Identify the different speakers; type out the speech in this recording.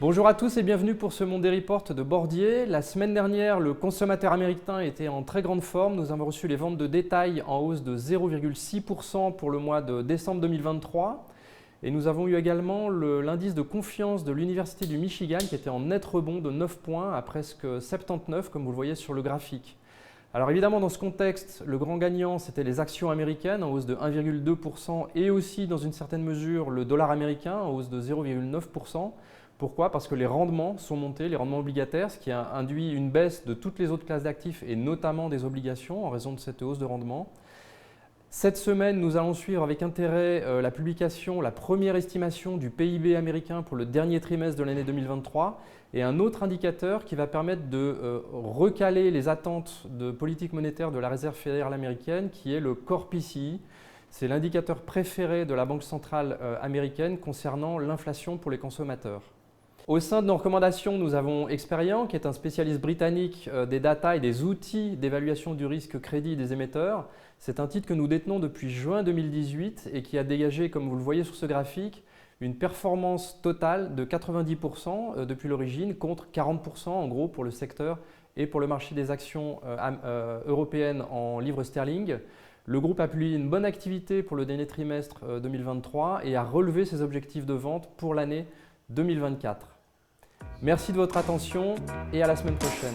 Speaker 1: Bonjour à tous et bienvenue pour ce Monday Report de Bordier. La semaine dernière, le consommateur américain était en très grande forme. Nous avons reçu les ventes de détail en hausse de 0,6% pour le mois de décembre 2023. Et nous avons eu également l'indice de confiance de l'Université du Michigan qui était en net rebond de 9 points à presque 79 comme vous le voyez sur le graphique. Alors évidemment dans ce contexte, le grand gagnant c'était les actions américaines en hausse de 1,2% et aussi dans une certaine mesure le dollar américain en hausse de 0,9%. Pourquoi? Parce que les rendements sont montés, les rendements obligataires, ce qui a induit une baisse de toutes les autres classes d'actifs et notamment des obligations en raison de cette hausse de rendement. Cette semaine, nous allons suivre avec intérêt la publication, la première estimation du PIB américain pour le dernier trimestre de l'année 2023 et un autre indicateur qui va permettre de recaler les attentes de politique monétaire de la Réserve fédérale américaine qui est le Core PCE. C'est l'indicateur préféré de la Banque centrale américaine concernant l'inflation pour les consommateurs. Au sein de nos recommandations, nous avons Experian, qui est un spécialiste britannique des data et des outils d'évaluation du risque crédit des émetteurs. C'est un titre que nous détenons depuis juin 2018 et qui a dégagé, comme vous le voyez sur ce graphique, une performance totale de 90% depuis l'origine, contre 40% en gros pour le secteur et pour le marché des actions européennes en livres sterling. Le groupe a publié une bonne activité pour le dernier trimestre 2023 et a relevé ses objectifs de vente pour l'année 2024. Merci de votre attention et à la semaine prochaine.